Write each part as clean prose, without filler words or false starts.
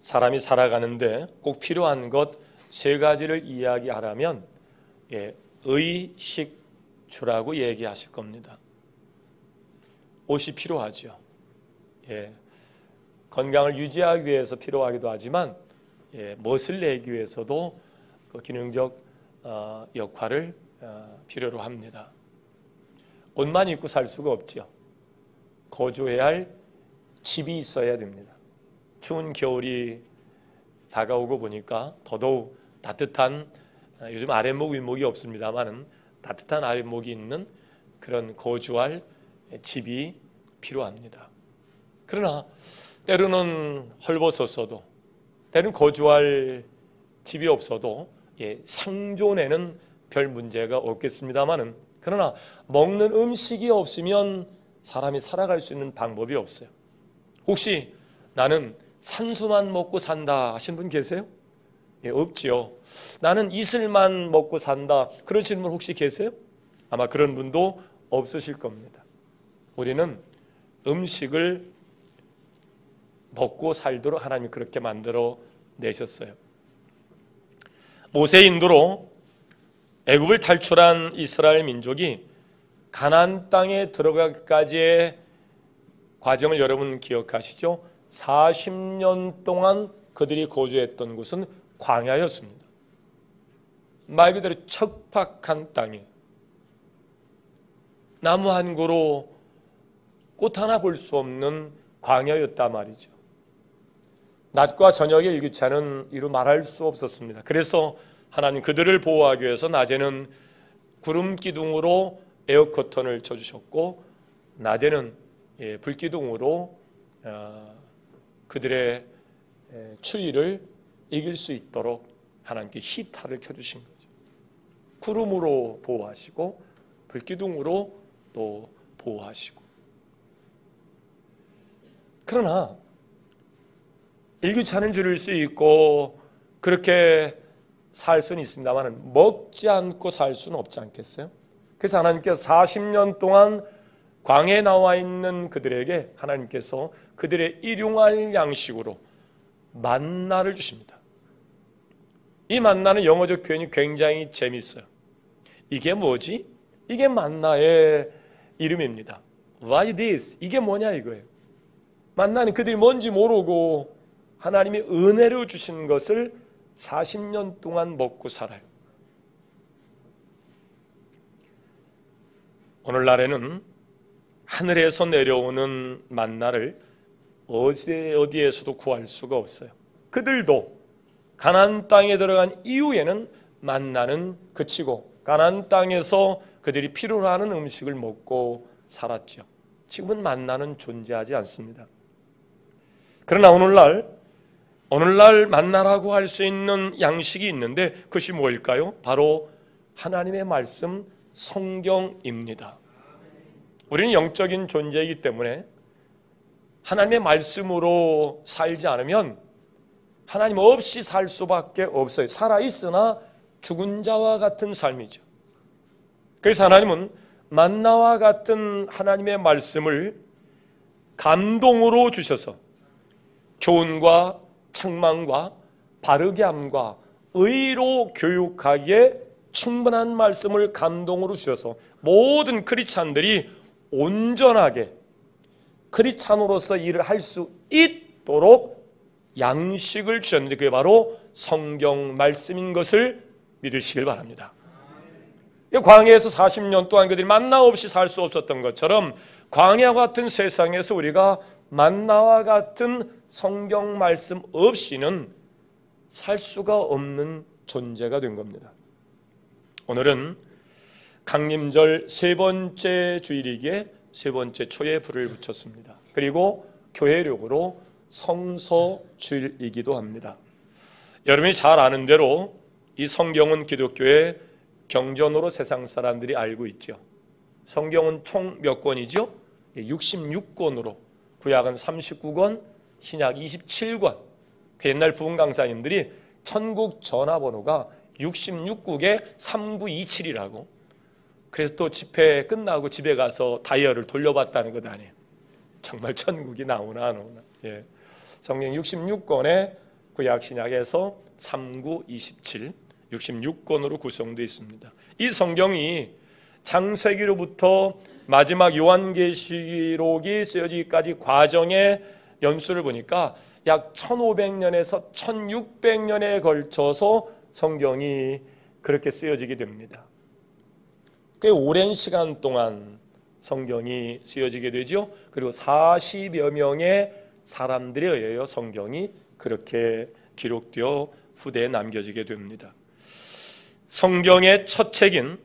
사람이 살아가는데 꼭 필요한 것 세 가지를 이야기하라면 의식주라고 얘기하실 겁니다. 옷이 필요하죠. 건강을 유지하기 위해서 필요하기도 하지만 멋을 내기 위해서도 그 기능적 역할을 필요로 합니다. 옷만 입고 살 수가 없죠. 거주해야 할 집이 있어야 됩니다. 추운 겨울이 다가오고 보니까 더더욱 따뜻한, 요즘 아랫목 윗목이 없습니다만 따뜻한 아랫목이 있는 그런 거주할 집이 필요합니다. 그러나 때로는 헐벗었어도, 때로는 거주할 집이 없어도 생존에는 별 문제가 없겠습니다만, 그러나 먹는 음식이 없으면 사람이 살아갈 수 있는 방법이 없어요. 혹시 나는 산수만 먹고 산다 하신 분 계세요? 없지요. 나는 이슬만 먹고 산다 그러시는 분 혹시 계세요? 아마 그런 분도 없으실 겁니다. 우리는 음식을 먹고 살도록 하나님이 그렇게 만들어 내셨어요. 모세의 인도로 애굽을 탈출한 이스라엘 민족이 가나안 땅에 들어가기까지의 과정을 여러분 기억하시죠? 40년 동안 그들이 거주했던 곳은 광야였습니다. 말 그대로 척박한 땅에 나무 한 그루 꽃 하나 볼 수 없는 광야였단 말이죠. 낮과 저녁의 일교차는 이루 말할 수 없었습니다. 그래서 하나님 그들을 보호하기 위해서 낮에는 구름 기둥으로 에어커튼을 쳐주셨고 낮에는 불기둥으로 그들의 추위를 이길 수 있도록 하나님께 히터를 켜주신 거죠. 구름으로 보호하시고 불기둥으로 또 보호하시고. 그러나 일교차는 줄일 수 있고 그렇게 살 수는 있습니다만 먹지 않고 살 수는 없지 않겠어요? 그래서 하나님께서 40년 동안 광야에 나와 있는 그들에게 하나님께서 그들의 일용할 양식으로 만나를 주십니다. 이 만나는 영어적 표현이 굉장히 재미있어요. 이게 뭐지? 이게 만나의 이름입니다. Why this? 이게 뭐냐 이거예요. 만나는 그들이 뭔지 모르고 하나님이 은혜로 주신 것을 40년 동안 먹고 살아요. 오늘날에는 하늘에서 내려오는 만나를 어디에서도 구할 수가 없어요. 그들도 가나안 땅에 들어간 이후에는 만나는 그치고 가나안 땅에서 그들이 필요로 하는 음식을 먹고 살았죠. 지금은 만나는 존재하지 않습니다. 그러나 오늘날 만나라고 할 수 있는 양식이 있는데 그것이 뭘까요? 바로 하나님의 말씀 성경입니다. 우리는 영적인 존재이기 때문에 하나님의 말씀으로 살지 않으면 하나님 없이 살 수밖에 없어요. 살아있으나 죽은 자와 같은 삶이죠. 그래서 하나님은 만나와 같은 하나님의 말씀을 감동으로 주셔서 교훈과 책망과 바르게 함과 의로 교육하기에 충분한 말씀을 감동으로 주셔서 모든 크리스찬들이 온전하게 크리스찬으로서 일을 할 수 있도록 양식을 주셨는데 그게 바로 성경 말씀인 것을 믿으시길 바랍니다. 광야에서 40년 동안 그들이 만나 없이 살 수 없었던 것처럼 광야 같은 세상에서 우리가 만나와 같은 성경 말씀 없이는 살 수가 없는 존재가 된 겁니다. 오늘은 강림절 세 번째 주일이기에 세 번째 초에 불을 붙였습니다. 그리고 교회력으로 성서 주일이기도 합니다. 여러분이 잘 아는 대로 이 성경은 기독교의 경전으로 세상 사람들이 알고 있죠. 성경은 총 몇 권이죠? 66권으로 구약은 39권, 신약 27권. 그 옛날 부흥 강사님들이 천국 전화번호가 66국에 3927이라고. 그래서 또 집회 끝나고 집에 가서 다이얼을 돌려봤다는 것 아니에요. 정말 천국이 나오나 안 오나. 성경 66권에 구약 신약에서 39, 27, 66권으로 구성되어 있습니다. 이 성경이 창세기로부터 마지막 요한계시록이 쓰여지기까지 과정의 연수를 보니까 약 1500년에서 1600년에 걸쳐서 성경이 그렇게 쓰여지게 됩니다. 꽤 오랜 시간 동안 성경이 쓰여지게 되죠. 그리고 40여 명의 사람들에 의하여 성경이 그렇게 기록되어 후대에 남겨지게 됩니다. 성경의 첫 책인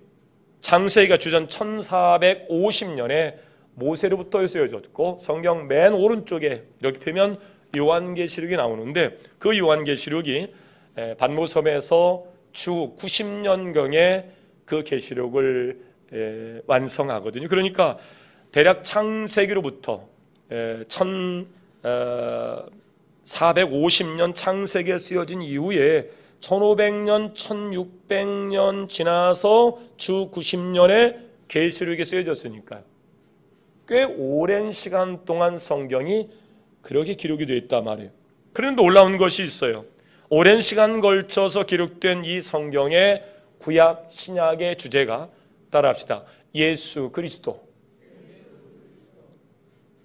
창세기가 주전 1450년에 모세로부터 쓰여졌고, 성경 맨 오른쪽에 이렇게 펴면 요한계시록이 나오는데, 그 요한계시록이 반모섬에서 주 90년경에 그 계시록을 완성하거든요. 그러니까 대략 창세기로부터 1450년 창세기에 쓰여진 이후에 1500년, 1600년 지나서 주 90년에 계시록이 쓰여졌으니까요. 꽤 오랜 시간 동안 성경이 그렇게 기록이 되어 있단 말이에요. 그런데 놀라운 것이 있어요. 오랜 시간 걸쳐서 기록된 이 성경의 구약 신약의 주제가, 따라합시다, 예수 그리스도.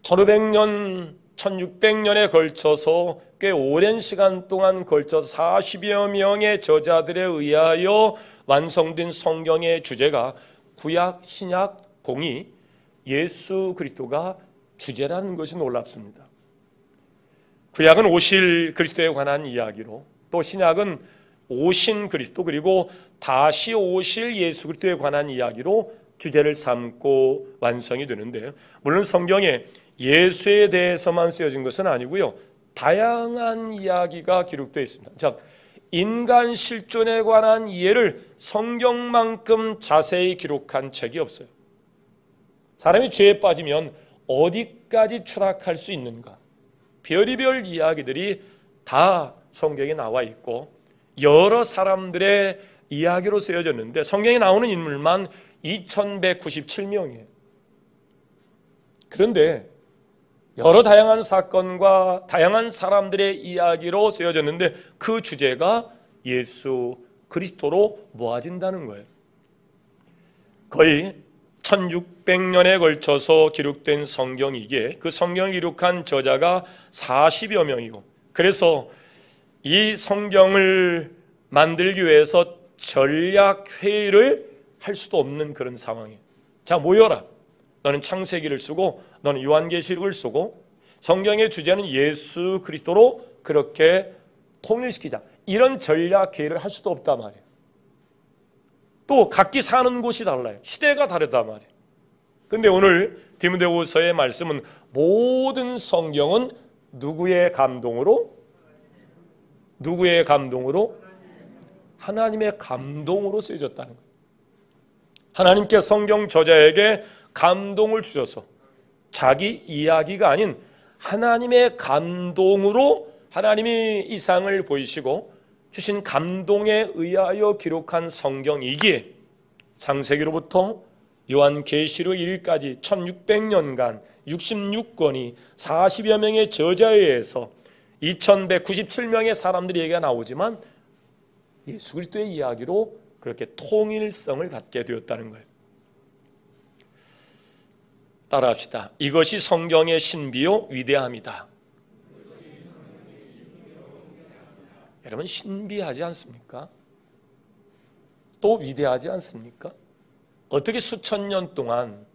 1500년, 1600년에 걸쳐서 꽤 오랜 시간 동안 걸쳐서 40여 명의 저자들에 의하여 완성된 성경의 주제가 구약 신약 공이 예수 그리스도가 주제라는 것이 놀랍습니다. 구약은 오실 그리스도에 관한 이야기로, 또 신약은 오신 그리스도 그리고 다시 오실 예수 그리스도에 관한 이야기로 주제를 삼고 완성이 되는데, 물론 성경에 예수에 대해서만 쓰여진 것은 아니고요, 다양한 이야기가 기록되어 있습니다. 즉, 인간 실존에 관한 이해를 성경만큼 자세히 기록한 책이 없어요. 사람이 죄에 빠지면 어디까지 추락할 수 있는가, 별의별 이야기들이 다 성경에 나와 있고 여러 사람들의 이야기로 쓰여졌는데, 성경에 나오는 인물만 2197명이에요. 그런데 여러 다양한 사건과 다양한 사람들의 이야기로 쓰여졌는데 그 주제가 예수 그리스도로 모아진다는 거예요. 거의 1600년에 걸쳐서 기록된 성경이기에 그 성경을 기록한 저자가 40여 명이고, 그래서 이 성경을 만들기 위해서 전략회의를 할 수도 없는 그런 상황이에요. 자, 모여라. 너는 창세기를 쓰고 너는 요한계시록을 쓰고 성경의 주제는 예수 그리스도로 그렇게 통일시키자. 이런 전략회의를 할 수도 없단 말이에요. 또 각기 사는 곳이 달라요. 시대가 다르단 말이에요. 그런데 오늘 디모데후서의 말씀은 모든 성경은 누구의 감동으로? 하나님의 감동으로 쓰여졌다는 거예요. 하나님께 성경 저자에게 감동을 주셔서 자기 이야기가 아닌 하나님의 감동으로 하나님이 이 상을 보이시고 주신 감동에 의하여 기록한 성경이기에 창세기로부터 요한계시록 1일까지 1600년간 66권이 40여 명의 저자에 의해서 2197명의 사람들이 얘기가 나오지만 예수 그리스도의 이야기로 그렇게 통일성을 갖게 되었다는 거예요. 따라합시다. 이것이 성경의 신비요 위대함이다. 여러분, 신비하지 않습니까? 또 위대하지 않습니까? 어떻게 수천 년 동안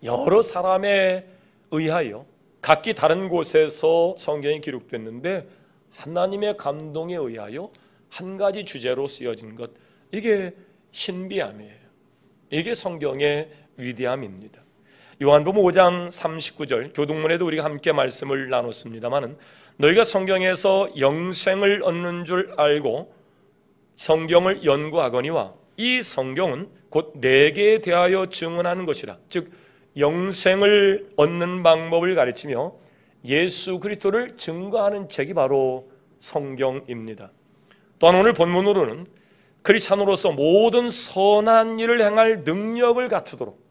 여러 사람에 의하여 각기 다른 곳에서 성경이 기록됐는데 하나님의 감동에 의하여 한 가지 주제로 쓰여진 것, 이게 신비함이에요. 이게 성경의 위대함입니다. 요한복음 5장 39절 교동문에도 우리가 함께 말씀을 나눴습니다마는, 너희가 성경에서 영생을 얻는 줄 알고 성경을 연구하거니와 이 성경은 곧 내게 대하여 증언하는 것이라. 즉 영생을 얻는 방법을 가르치며 예수 그리스도를 증거하는 책이 바로 성경입니다. 또한 오늘 본문으로는 크리스찬으로서 모든 선한 일을 행할 능력을 갖추도록,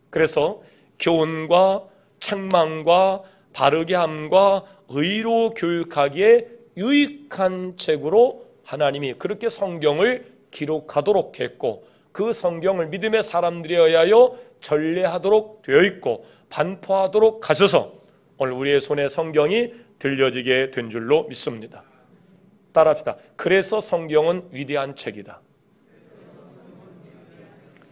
그래서 교훈과 책망과 바르게 함과 의로 교육하기에 유익한 책으로 하나님이 그렇게 성경을 기록하도록 했고, 그 성경을 믿음의 사람들에 의하여 전례하도록 되어 있고 반포하도록 하셔서 오늘 우리의 손에 성경이 들려지게 된 줄로 믿습니다. 따라합시다. 그래서 성경은 위대한 책이다.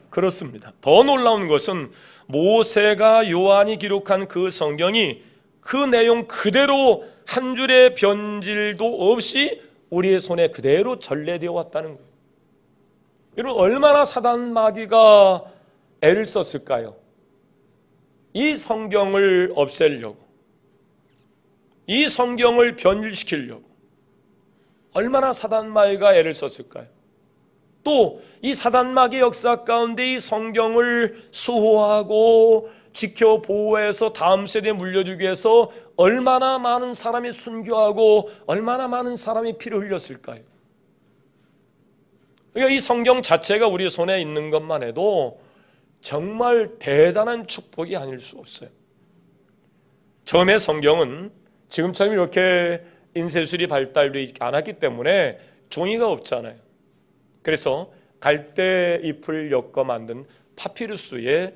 그렇습니다. 더 놀라운 것은 모세가 요한이 기록한 그 성경이 그 내용 그대로 한 줄의 변질도 없이 우리의 손에 그대로 전래되어 왔다는 거예요. 여러분, 얼마나 사단 마귀가 애를 썼을까요? 이 성경을 없애려고, 이 성경을 변질시키려고 얼마나 사단 마귀가 애를 썼을까요? 또 이 사단 마귀 역사 가운데 이 성경을 수호하고 지켜 보호해서 다음 세대에 물려주기 위해서 얼마나 많은 사람이 순교하고 얼마나 많은 사람이 피를 흘렸을까요? 그러니까 이 성경 자체가 우리 손에 있는 것만 해도 정말 대단한 축복이 아닐 수 없어요. 처음에 성경은 지금처럼 이렇게 인쇄술이 발달되지 않았기 때문에 종이가 없잖아요. 그래서 갈대 잎을 엮어 만든 파피루스에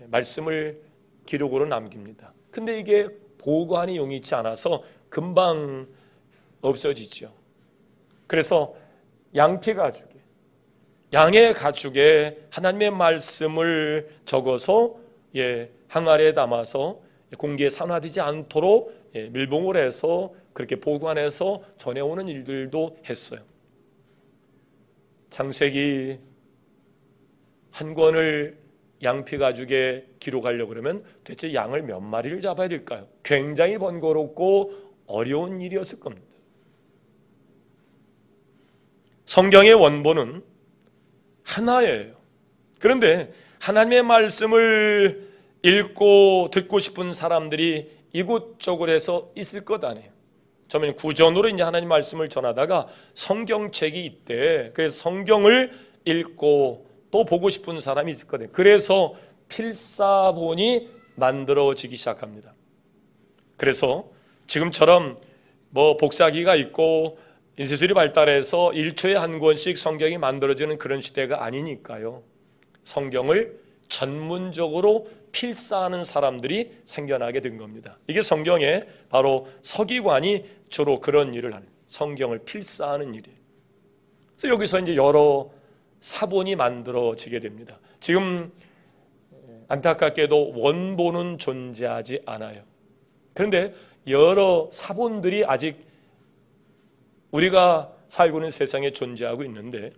말씀을 기록으로 남깁니다. 근데 이게 보관이 용이치 않아서 금방 없어지죠. 그래서 양피 가죽에, 양의 가죽에 하나님의 말씀을 적어서 항아리에 담아서 공기에 산화되지 않도록 밀봉을 해서 그렇게 보관해서 전해오는 일들도 했어요. 창세기 한 권을 양피 가죽에 기록하려고 그러면 대체 양을 몇 마리를 잡아야 될까요? 굉장히 번거롭고 어려운 일이었을 겁니다. 성경의 원본은 하나예요. 그런데 하나님의 말씀을 읽고 듣고 싶은 사람들이 이곳저곳 해서 있을 것 아니에요. 저는 구전으로 이제 하나님 말씀을 전하다가 성경책이 있대. 그래서 성경을 읽고 또 보고 싶은 사람이 있을 거예요. 그래서 필사본이 만들어지기 시작합니다. 그래서 지금처럼 복사기가 있고 인쇄술이 발달해서 1초에 한 권씩 성경이 만들어지는 그런 시대가 아니니까요. 성경을 전문적으로 필사하는 사람들이 생겨나게 된 겁니다. 이게 성경에 바로 서기관이 주로 그런 일을 하는, 성경을 필사하는 일이에요. 그래서 여기서 이제 여러 사본이 만들어지게 됩니다. 지금 안타깝게도 원본은 존재하지 않아요. 그런데 여러 사본들이 아직 우리가 살고 있는 세상에 존재하고 있는데,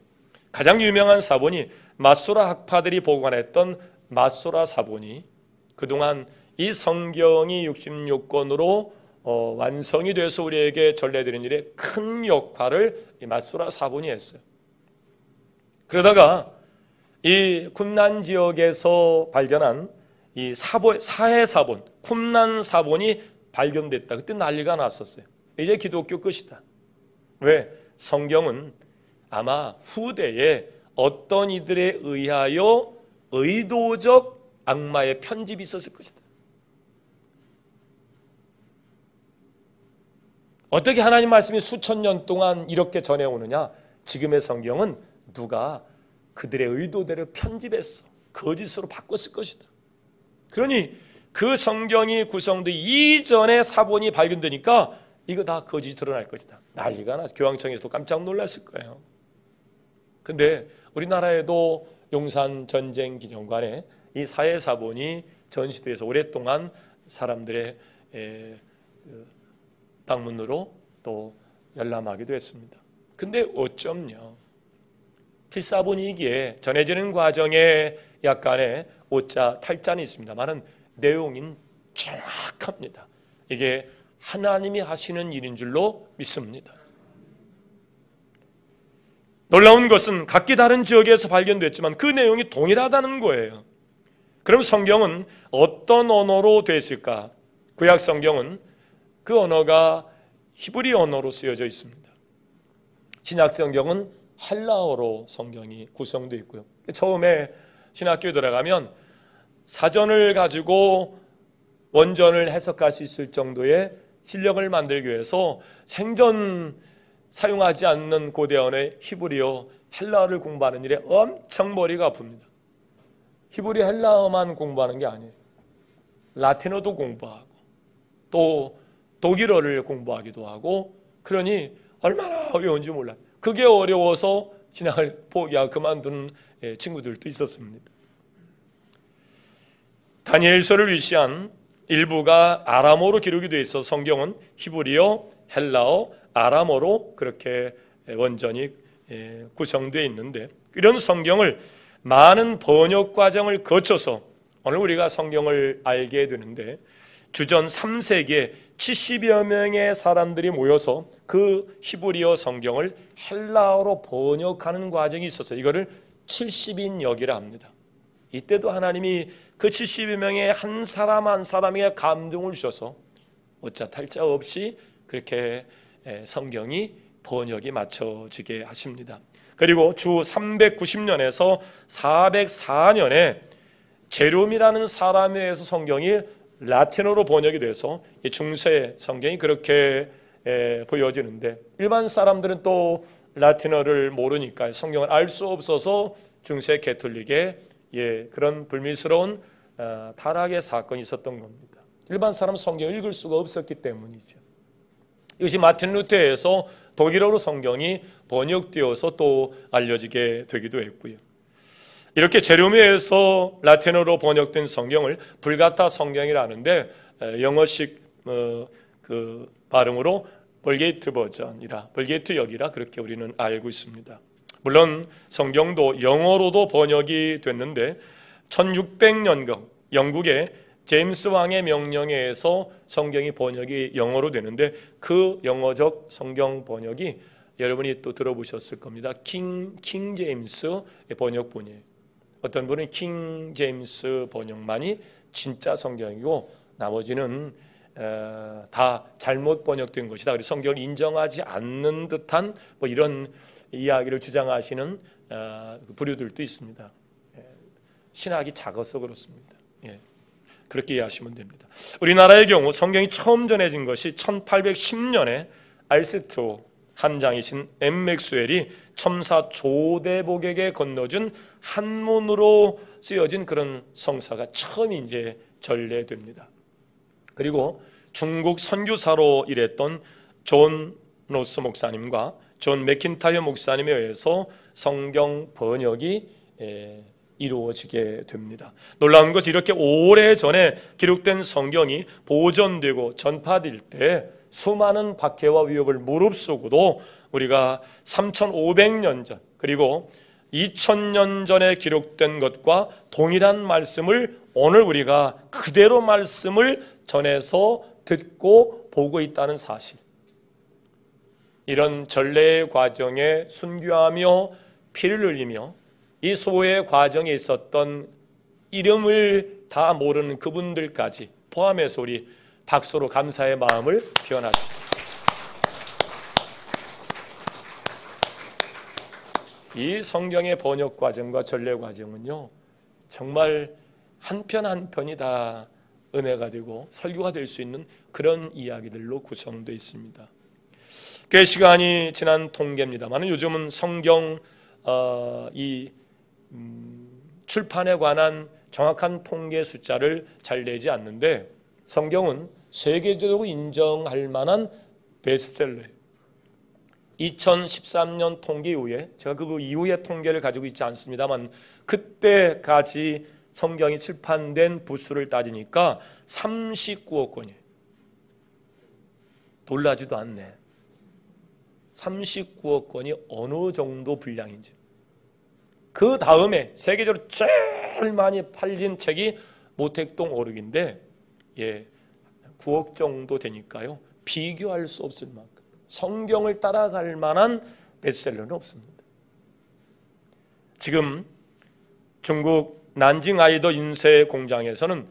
가장 유명한 사본이 마소라 학파들이 보관했던 마소라 사본이 그동안 이 성경이 66권으로 완성이 돼서 우리에게 전래되는 일에 큰 역할을 이 마소라 사본이 했어요. 그러다가 이 쿰난 지역에서 발견한 이 사해 사본, 쿰난 사본이 발견됐다. 그때 난리가 났었어요. 이제 기독교 끝이다. 왜? 성경은 아마 후대에 어떤 이들에 의하여 의도적 악마의 편집이 있었을 것이다. 어떻게 하나님 말씀이 수천 년 동안 이렇게 전해오느냐? 지금의 성경은 누가 그들의 의도대로 편집했어. 거짓으로 바꿨을 것이다. 그러니 그 성경이 구성된 이전의 사본이 발견되니까 이거 다 거짓이 드러날 것이다. 난리가 나서 교황청에서도 깜짝 놀랐을 거예요. 근데 우리나라에도 용산 전쟁 기념관에 이 사해사본이 전시돼서 오랫동안 사람들의 방문으로 또 열람하기도 했습니다. 근데 어쩌면요, 필사본이기에 전해지는 과정에 약간의 오자 탈자는 있습니다만은 내용은 정확합니다. 이게 하나님이 하시는 일인 줄로 믿습니다. 놀라운 것은 각기 다른 지역에서 발견됐지만 그 내용이 동일하다는 거예요. 그럼 성경은 어떤 언어로 됐을까? 구약 성경은 그 언어가 히브리 언어로 쓰여져 있습니다. 신약 성경은 헬라어로 성경이 구성되어 있고요. 처음에 신학교에 들어가면 사전을 가지고 원전을 해석할 수 있을 정도의 실력을 만들기 위해서 생전 사용하지 않는 고대언의 히브리어, 헬라어를 공부하는 일에 엄청 머리가 아픕니다. 히브리 헬라어만 공부하는 게 아니에요. 라틴어도 공부하고 또 독일어를 공부하기도 하고, 그러니 얼마나 어려운지 몰라요. 그게 어려워서 신학을 포기하고 그만둔 친구들도 있었습니다. 다니엘서를 위시한 일부가 아람어로 기록이 되어 있어 성경은 히브리어, 헬라어, 아람어로 그렇게 원전이 구성되어 있는데, 이런 성경을 많은 번역 과정을 거쳐서 오늘 우리가 성경을 알게 되는데, 주전 3세기에 70여 명의 사람들이 모여서 그 히브리어 성경을 헬라어로 번역하는 과정이 있어서 이거를 70인역이라 합니다. 이때도 하나님이 그 70여 명의 한 사람 한 사람에게 감동을 주셔서 어짜 탈자 없이 그렇게 성경이 번역이 맞춰지게 하십니다. 그리고 주 390년에서 404년에 제롬이라는 사람에 의해서 성경이 라틴어로 번역이 돼서 중세 성경이 그렇게 보여지는데, 일반 사람들은 또 라틴어를 모르니까 성경을 알 수 없어서 중세 개톨릭에 그런 불미스러운 타락의 사건이 있었던 겁니다. 일반 사람 성경을 읽을 수가 없었기 때문이죠. 이것이 마틴 루터에 의해서 독일어로 성경이 번역되어서 또 알려지게 되기도 했고요. 이렇게 제롬에 의해서 라틴어로 번역된 성경을 불가타 성경이라는데, 영어식 그 발음으로 벌게이트 버전이라, 벌게이트역이라 그렇게 우리는 알고 있습니다. 물론 성경도 영어로도 번역이 됐는데 1600년경 영국의 제임스 왕의 명령에 의해서 성경이 번역이 영어로 되는데, 그 영어적 성경 번역이 여러분이 또 들어보셨을 겁니다. 킹 제임스 번역본이에요. 어떤 분은 킹 제임스 번역만이 진짜 성경이고 나머지는 다 잘못 번역된 것이다. 그래서 성경을 인정하지 않는 듯한 뭐 이런 이야기를 주장하시는 부류들도 있습니다. 신학이 작아서 그렇습니다. 그렇게 이해하시면 됩니다. 우리나라의 경우 성경이 처음 전해진 것이 1810년에 알스트로 함장이신 M. 맥스웰이 첨사 조대복에게 건너준 한문으로 쓰여진 그런 성사가 처음 이제 전래됩니다. 그리고 중국 선교사로 일했던 존 로스 목사님과 존 맥킨타이어 목사님에 의해서 성경 번역이 이루어지게 됩니다. 놀라운 것이 이렇게 오래전에 기록된 성경이 보존되고 전파될 때 수많은 박해와 위협을 무릅쓰고도 우리가 3500년 전 그리고 2000년 전에 기록된 것과 동일한 말씀을 오늘 우리가 그대로 말씀을 전해서 듣고 보고 있다는 사실, 이런 전례의 과정에 순교하며 피를 흘리며 이 소외의 과정에 있었던 이름을 다 모르는 그분들까지 포함해서 우리 박수로 감사의 마음을 표현하십시오. 이 성경의 번역 과정과 전례 과정은요, 정말 한 편 한 편이 다 은혜가 되고 설교가 될 수 있는 그런 이야기들로 구성되어 있습니다. 꽤 시간이 지난 통계입니다만 요즘은 성경 출판에 관한 정확한 통계 숫자를 잘 내지 않는데, 성경은 세계적으로 인정할 만한 베스트셀러예요. 2013년 통계 이후에, 제가 그 이후의 통계를 가지고 있지 않습니다만 그때까지 성경이 출판된 부수를 따지니까 39억 권이에요. 놀라지도 않네. 39억 권이 어느 정도 분량인지. 그 다음에 세계적으로 제일 많이 팔린 책이 모택동 오륙인데 9억 정도 되니까요, 비교할 수 없을 만큼 성경을 따라갈 만한 베스트셀러는 없습니다. 지금 중국 난징 아이더 인쇄 공장에서는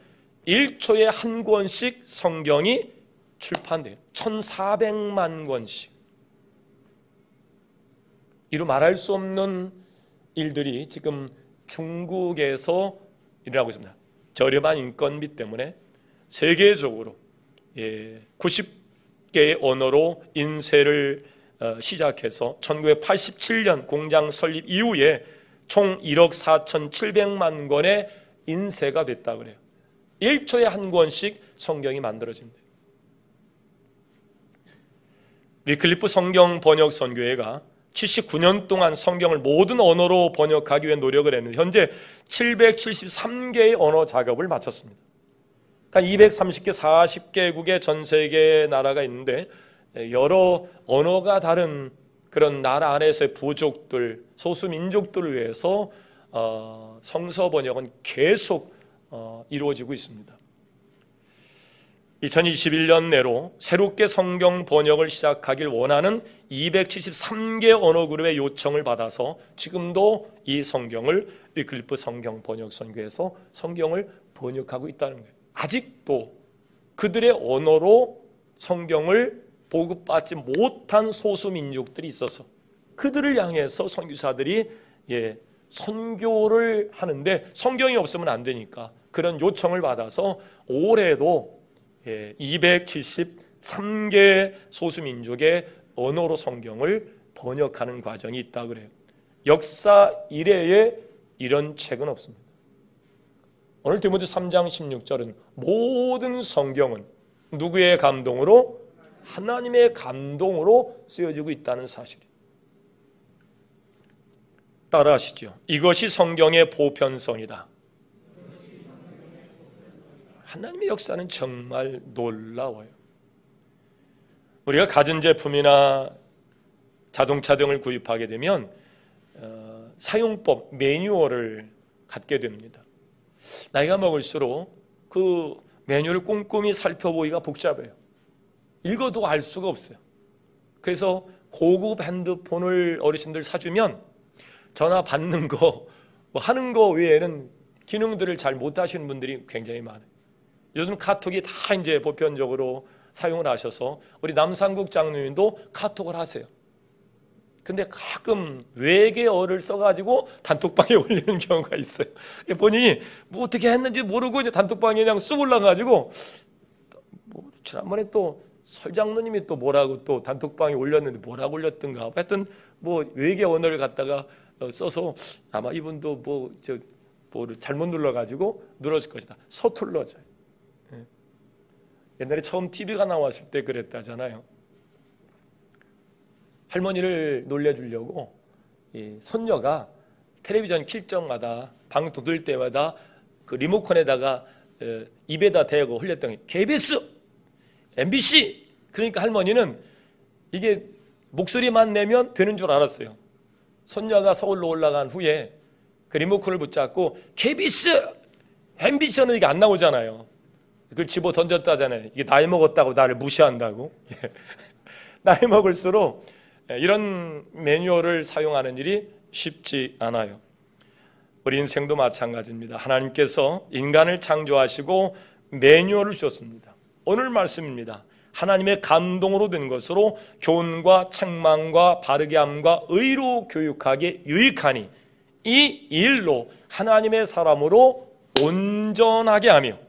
1초에 한 권씩 성경이 출판돼요. 1400만 권씩. 이루 말할 수 없는 일들이 지금 중국에서 일어나고 있습니다. 저렴한 인건비 때문에 세계적으로 개의 언어로 인쇄를 시작해서 1987년 공장 설립 이후에 총 1억 4,700만 권의 인쇄가 됐다 그래요. 1초에 한 권씩 성경이 만들어집니다. 위클리프 성경 번역 선교회가 79년 동안 성경을 모든 언어로 번역하기 위해 노력을 했는데 현재 773개의 언어 작업을 마쳤습니다. 그러니까 230개, 40개국의 전 세계 나라가 있는데 여러 언어가 다른 그런 나라 안에서의 부족들, 소수민족들을 위해서 성서 번역은 계속 이루어지고 있습니다. 2021년 내로 새롭게 성경 번역을 시작하길 원하는 273개 언어 그룹의 요청을 받아서 지금도 이 성경을 위클리프 성경 번역 선교에서 성경을 번역하고 있다는 거예요. 아직도 그들의 언어로 성경을 보급받지 못한 소수민족들이 있어서 그들을 향해서 선교사들이 선교를 하는데 성경이 없으면 안 되니까 그런 요청을 받아서 올해도 273개 소수민족의 언어로 성경을 번역하는 과정이 있다 그래요. 역사 이래에 이런 책은 없습니다. 오늘 디모데 3장 16절은 모든 성경은 누구의 감동으로? 하나님의 감동으로 쓰여지고 있다는 사실이에요. 따라하시죠. 이것이 성경의 보편성이다. 하나님의 역사는 정말 놀라워요. 우리가 가전제품이나 자동차 등을 구입하게 되면 사용법, 매뉴얼을 갖게 됩니다. 나이가 먹을수록 그 매뉴얼을 꼼꼼히 살펴보기가 복잡해요. 읽어도 알 수가 없어요. 그래서 고급 핸드폰을 어르신들 사주면 전화 받는 거, 하는 거 외에는 기능들을 잘 못하시는 분들이 굉장히 많아요. 요즘 카톡이 다 이제 보편적으로 사용을 하셔서 우리 남상국 장로님도 카톡을 하세요. 근데 가끔 외계어를 써가지고 단톡방에 올리는 경우가 있어요. 본인이 뭐 어떻게 했는지 모르고 이제 단톡방에 그냥 쑥 올라가지고 지난번에 또 설 장로님이 또 뭐라고 또 단톡방에 올렸는데 뭐라고 올렸던가 하여튼 뭐 외계 언어를 갖다가 써서 아마 이분도 뭐를 잘못 눌러가지고 늘어질 것이다. 서툴러져요. 옛날에 처음 TV가 나왔을 때 그랬다잖아요. 할머니를 놀려주려고 손녀가 텔레비전 킬 때마다 방 돋을 때마다 그 리모컨에다가 입에다 대고 흘렸더니 KBS, MBC. 그러니까 할머니는 이게 목소리만 내면 되는 줄 알았어요. 손녀가 서울로 올라간 후에 그 리모컨을 붙잡고 KBS, MBC는 이게 안 나오잖아요. 그걸 집어 던졌다잖아요. 이게 나이 먹었다고 나를 무시한다고. 나이 먹을수록 이런 매뉴얼을 사용하는 일이 쉽지 않아요. 우리 인생도 마찬가지입니다. 하나님께서 인간을 창조하시고 매뉴얼을 주셨습니다. 오늘 말씀입니다. 하나님의 감동으로 된 것으로 교훈과 책망과 바르게 함과 의로 교육하기에 유익하니 이 일로 하나님의 사람으로 온전하게 하며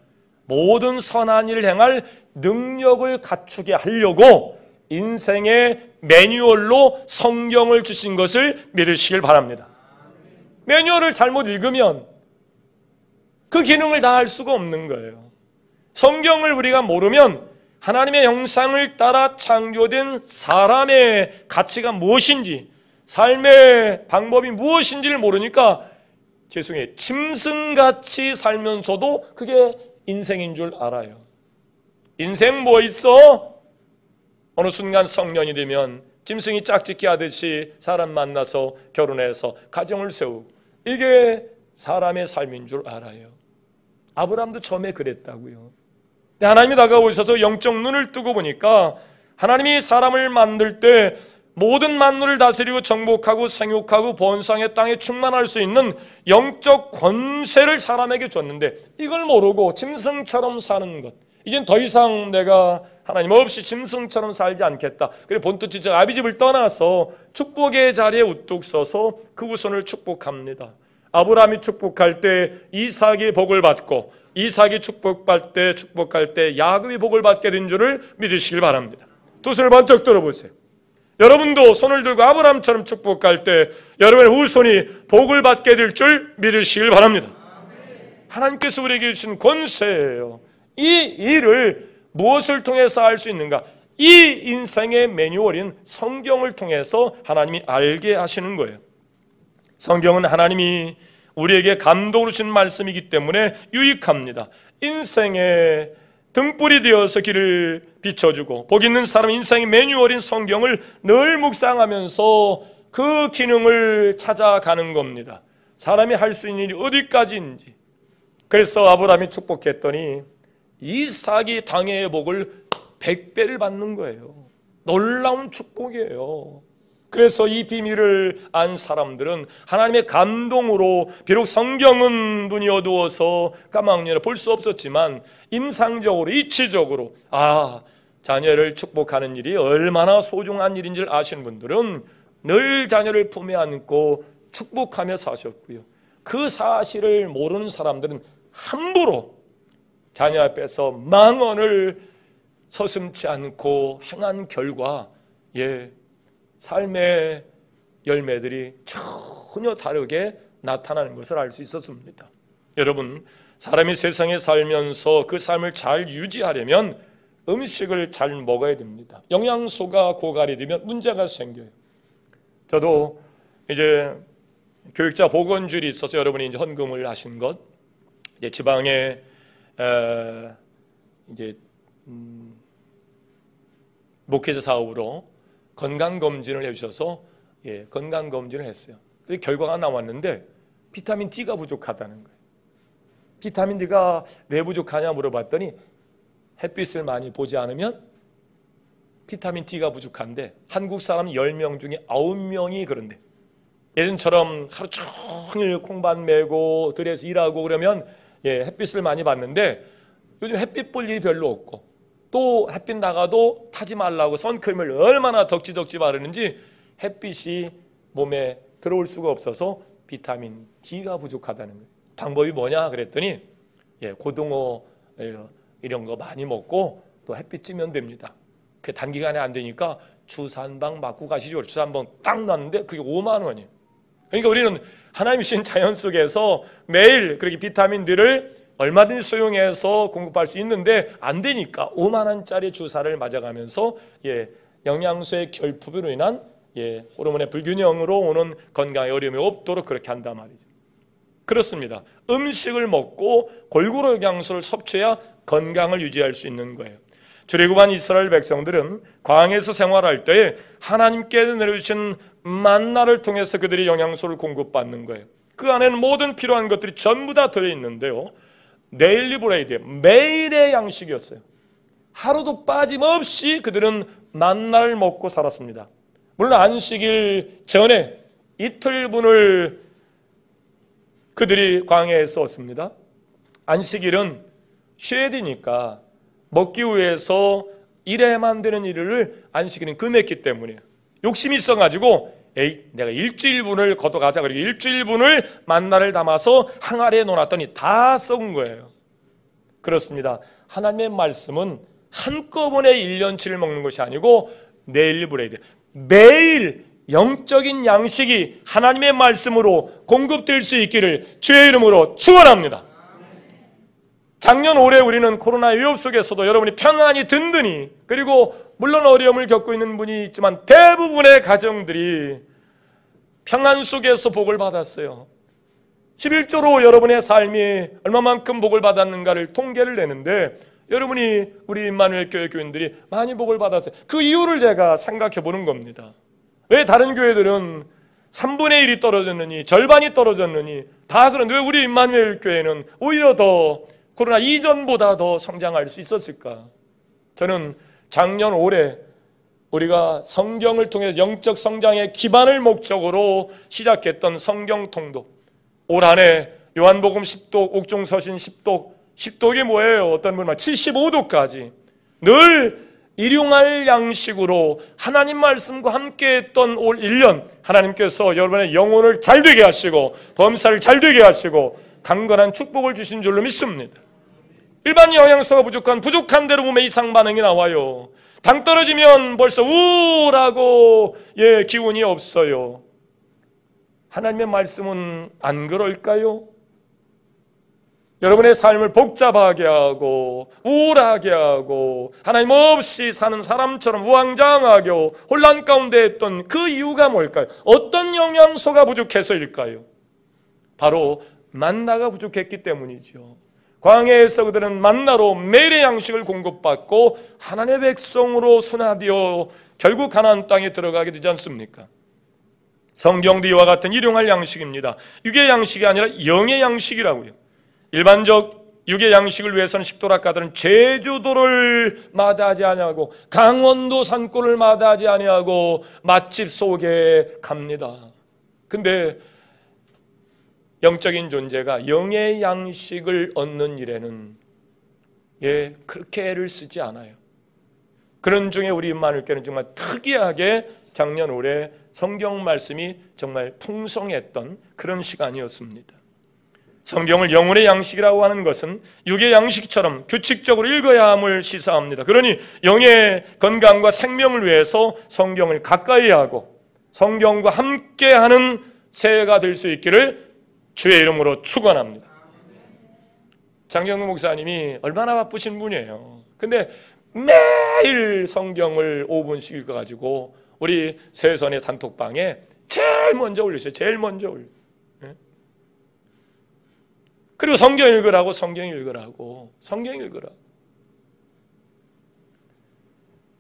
모든 선한 일을 행할 능력을 갖추게 하려고 인생의 매뉴얼로 성경을 주신 것을 믿으시길 바랍니다. 매뉴얼을 잘못 읽으면 그 기능을 다 할 수가 없는 거예요. 성경을 우리가 모르면 하나님의 형상을 따라 창조된 사람의 가치가 무엇인지, 삶의 방법이 무엇인지를 모르니까 죄송해요. 짐승같이 살면서도 그게 인생인 줄 알아요. 인생 뭐 있어? 어느 순간 성년이 되면 짐승이 짝짓기 하듯이 사람 만나서 결혼해서 가정을 세우고 이게 사람의 삶인 줄 알아요. 아브라함도 처음에 그랬다고요. 근데 하나님이 다가오셔서 영적 눈을 뜨고 보니까 하나님이 사람을 만들 때 모든 만물을 다스리고 정복하고 생육하고 번성의 땅에 충만할 수 있는 영적 권세를 사람에게 줬는데 이걸 모르고 짐승처럼 사는 것, 이젠 더 이상 내가 하나님 없이 짐승처럼 살지 않겠다. 그래서 본토지적 아비집을 떠나서 축복의 자리에 우뚝 서서 그 후손을 축복합니다. 아브라함이 축복할 때 이삭이 복을 받고 이삭이 축복할 때 야곱이 복을 받게 된 줄을 믿으시길 바랍니다. 두 손을 번쩍 들어보세요. 여러분도 손을 들고 아브라함처럼 축복할 때 여러분의 후손이 복을 받게 될 줄 믿으시길 바랍니다. 하나님께서 우리에게 주신 권세예요. 이 일을 무엇을 통해서 할 수 있는가? 이 인생의 매뉴얼인 성경을 통해서 하나님이 알게 하시는 거예요. 성경은 하나님이 우리에게 감동으로 주신 말씀이기 때문에 유익합니다. 인생의 등불이 되어서 길을 비춰주고 복 있는 사람 인생의 매뉴얼인 성경을 늘 묵상하면서 그 기능을 찾아가는 겁니다. 사람이 할 수 있는 일이 어디까지인지. 그래서 아브라함이 축복했더니 이삭이 당해의 복을 100배를 받는 거예요. 놀라운 축복이에요. 그래서 이 비밀을 안 사람들은 하나님의 감동으로 비록 성경은 눈이 어두워서 까막년에 볼 수 없었지만 임상적으로 이치적으로 자녀를 축복하는 일이 얼마나 소중한 일인지를 아시는 분들은 늘 자녀를 품에 안고 축복하며 사셨고요. 그 사실을 모르는 사람들은 함부로 자녀 앞에서 망언을 서슴지 않고 행한 결과 삶의 열매들이 전혀 다르게 나타나는 것을 알 수 있었습니다. 여러분, 사람이 세상에 살면서 그 삶을 잘 유지하려면 음식을 잘 먹어야 됩니다. 영양소가 고갈이 되면 문제가 생겨요. 저도 이제 교육자 보건줄이 있어서 여러분이 이제 헌금을 하신 것, 이제 지방에 이제 목회자 사업으로 건강검진을 해주셔서 건강검진을 했어요. 결과가 나왔는데 비타민 D가 부족하다는 거예요. 비타민 D가 왜 부족하냐 물어봤더니 햇빛을 많이 보지 않으면 비타민 D가 부족한데 한국 사람 10명 중에 9명이 그런데 예전처럼 하루 종일 콩밭 메고 들에서 일하고 그러면 햇빛을 많이 받는데 요즘 햇빛 볼 일이 별로 없고 또 햇빛 나가도 타지 말라고 선크림을 얼마나 덕지덕지 바르는지 햇빛이 몸에 들어올 수가 없어서 비타민 D가 부족하다는 거예요. 방법이 뭐냐 그랬더니 고등어 이런 거 많이 먹고 또 햇빛 찌면 됩니다. 그 단기간에 안 되니까 주산방 맞고 가시죠. 주산방 딱 났는데 그게 5만 원이에요. 그러니까 우리는 하나님이 주신 자연 속에서 매일 그렇게 비타민 D를 얼마든지 수용해서 공급할 수 있는데 안 되니까 5만 원짜리 주사를 맞아가면서 영양소의 결핍으로 인한 호르몬의 불균형으로 오는 건강에 어려움이 없도록 그렇게 한단 말이죠. 그렇습니다. 음식을 먹고 골고루 영양소를 섭취해야 건강을 유지할 수 있는 거예요. 출애굽한 이스라엘 백성들은 광야에서 생활할 때에 하나님께 내려주신 만나를 통해서 그들이 영양소를 공급받는 거예요. 그 안에는 모든 필요한 것들이 전부 다 들어있는데요. 데일리 브레이드, 매일의 양식이었어요. 하루도 빠짐없이 그들은 만나를 먹고 살았습니다. 물론 안식일 전에 이틀분을 그들이 광야에 썼습니다. 안식일은 쉬어야 되니까 먹기 위해서 일해야만 되는 일을 안식일은 금했기 때문에 욕심이 있어가지고 내가 일주일분을 걷어가자. 그리고 일주일분을 만나를 담아서 항아리에 놓았더니 다 썩은 거예요. 그렇습니다. 하나님의 말씀은 한꺼번에 1년치를 먹는 것이 아니고 데일리 브레이드, 매일 영적인 양식이 하나님의 말씀으로 공급될 수 있기를 주의 이름으로 축원합니다. 작년 올해 우리는 코로나 위협 속에서도 여러분이 평안히 든든히, 그리고 물론 어려움을 겪고 있는 분이 있지만 대부분의 가정들이 평안 속에서 복을 받았어요. 11조로 여러분의 삶이 얼마만큼 복을 받았는가를 통계를 내는데 여러분이 우리 임마누엘 교회 교인들이 많이 복을 받았어요. 그 이유를 제가 생각해 보는 겁니다. 왜 다른 교회들은 3분의 1이 떨어졌느니 절반이 떨어졌느니 다 그런데 왜 우리 임마누엘 교회는 오히려 더 코로나 이전보다 더 성장할 수 있었을까? 저는 작년 올해 우리가 성경을 통해서 영적 성장의 기반을 목적으로 시작했던 성경 통독, 올 한 해 요한복음 10독, 옥중서신 10독, 10독이 뭐예요? 어떤 분은 75독까지 늘 일용할 양식으로 하나님 말씀과 함께 했던 올 1년 하나님께서 여러분의 영혼을 잘되게 하시고 범사를 잘되게 하시고 강건한 축복을 주신 줄로 믿습니다. 일반 영양소가 부족한 대로 몸에 이상 반응이 나와요. 당 떨어지면 벌써 우울하고 기운이 없어요. 하나님의 말씀은 안 그럴까요? 여러분의 삶을 복잡하게 하고 우울하게 하고 하나님 없이 사는 사람처럼 우왕좌왕하게 혼란 가운데 있던 그 이유가 뭘까요? 어떤 영양소가 부족해서일까요? 바로 만나가 부족했기 때문이죠. 광야에서 그들은 만나로 매일의 양식을 공급받고 하나님의 백성으로 순화되어 결국 가나안 땅에 들어가게 되지 않습니까? 성경도 이와 같은 일용할 양식입니다. 육의 양식이 아니라 영의 양식이라고요. 일반적 육의 양식을 위해서는 식도락가들은 제주도를 마다하지 아니하고 강원도 산골을 마다하지 아니하고 맛집 속에 갑니다. 근데 영적인 존재가 영의 양식을 얻는 일에는 그렇게 애를 쓰지 않아요. 그런 중에 우리 임마누엘교회는 정말 특이하게 작년 올해 성경 말씀이 정말 풍성했던 그런 시간이었습니다. 성경을 영혼의 양식이라고 하는 것은 육의 양식처럼 규칙적으로 읽어야 함을 시사합니다. 그러니 영의 건강과 생명을 위해서 성경을 가까이 하고 성경과 함께하는 새해가 될 수 있기를 주의 이름으로 축원합니다. 장경동 목사님이 얼마나 바쁘신 분이에요. 근데 매일 성경을 5분씩 읽어가지고 우리 세선의 단톡방에 제일 먼저 올리세요. 제일 먼저 올려. 그리고 성경 읽으라고 성경 읽으라고 성경 읽으라고.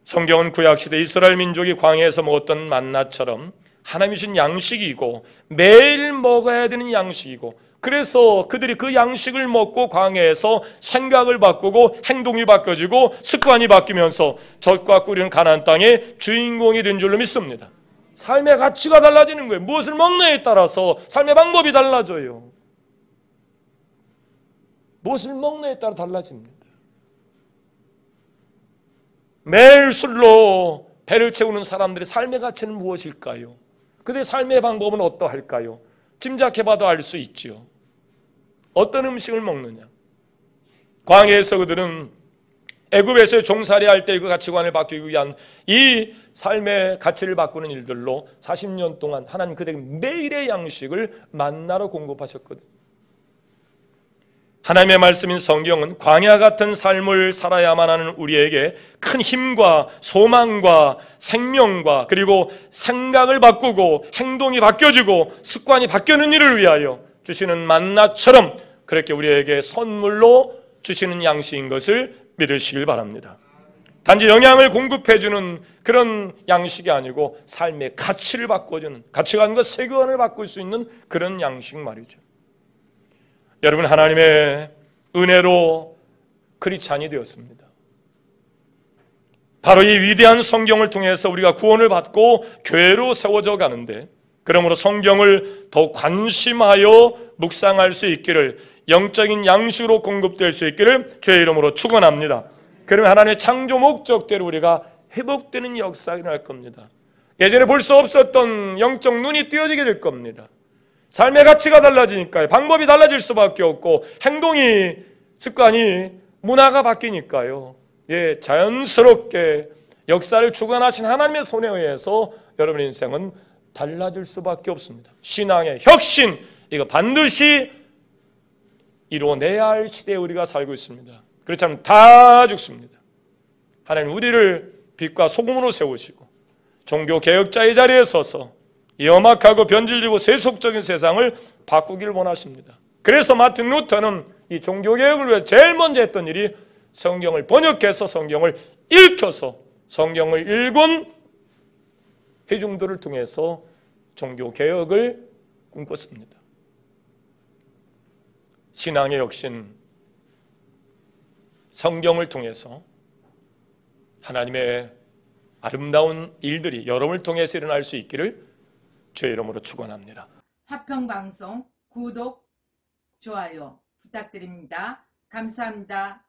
성경은 구약시대 이스라엘 민족이 광야에서 먹었던 만나처럼 하나님이 주신 양식이고 매일 먹어야 되는 양식이고, 그래서 그들이 그 양식을 먹고 광야에서 생각을 바꾸고 행동이 바뀌어지고 습관이 바뀌면서 젖과 꿀이는 가나안 땅의 주인공이 된 줄로 믿습니다. 삶의 가치가 달라지는 거예요. 무엇을 먹느냐에 따라서 삶의 방법이 달라져요. 무엇을 먹느냐에 따라 달라집니다. 매일 술로 배를 채우는 사람들의 삶의 가치는 무엇일까요? 그들의 삶의 방법은 어떠할까요? 짐작해봐도 알 수 있죠. 어떤 음식을 먹느냐. 광야에서 그들은 애굽에서 종살이할 때 그 가치관을 바꾸기 위한 이 삶의 가치를 바꾸는 일들로 40년 동안 하나님 그들에게 매일의 양식을 만나로 공급하셨거든요. 하나님의 말씀인 성경은 광야 같은 삶을 살아야만 하는 우리에게 큰 힘과 소망과 생명과 그리고 생각을 바꾸고 행동이 바뀌어지고 습관이 바뀌는 일을 위하여 주시는 만나처럼 그렇게 우리에게 선물로 주시는 양식인 것을 믿으시길 바랍니다. 단지 영양을 공급해주는 그런 양식이 아니고 삶의 가치를 바꿔주는, 가치관과 세계관을 바꿀 수 있는 그런 양식 말이죠. 여러분, 하나님의 은혜로 크리스찬이 되었습니다. 바로 이 위대한 성경을 통해서 우리가 구원을 받고 교회로 세워져 가는데, 그러므로 성경을 더 관심하여 묵상할 수 있기를, 영적인 양식으로 공급될 수 있기를 주의 이름으로 축원합니다. 그러면 하나님의 창조 목적대로 우리가 회복되는 역사가 일어날 겁니다. 예전에 볼 수 없었던 영적 눈이 띄어지게 될 겁니다. 삶의 가치가 달라지니까요. 방법이 달라질 수밖에 없고 행동이, 습관이, 문화가 바뀌니까요. 자연스럽게 역사를 주관하신 하나님의 손에 의해서 여러분의 인생은 달라질 수밖에 없습니다. 신앙의 혁신, 이거 반드시 이루어내야 할 시대에 우리가 살고 있습니다. 그렇지 않으면 다 죽습니다. 하나님 우리를 빛과 소금으로 세우시고 종교개혁자의 자리에 서서 염악하고 변질되고 세속적인 세상을 바꾸기를 원하십니다. 그래서 마틴 루터는 이 종교개혁을 위해 제일 먼저 했던 일이 성경을 번역해서 성경을 읽혀서 성경을 읽은 회중들을 통해서 종교개혁을 꿈꿨습니다. 신앙의 혁신, 성경을 통해서 하나님의 아름다운 일들이 여러분을 통해서 일어날 수 있기를 주의 이름으로 축원합니다. 화평방송 구독, 좋아요 부탁드립니다. 감사합니다.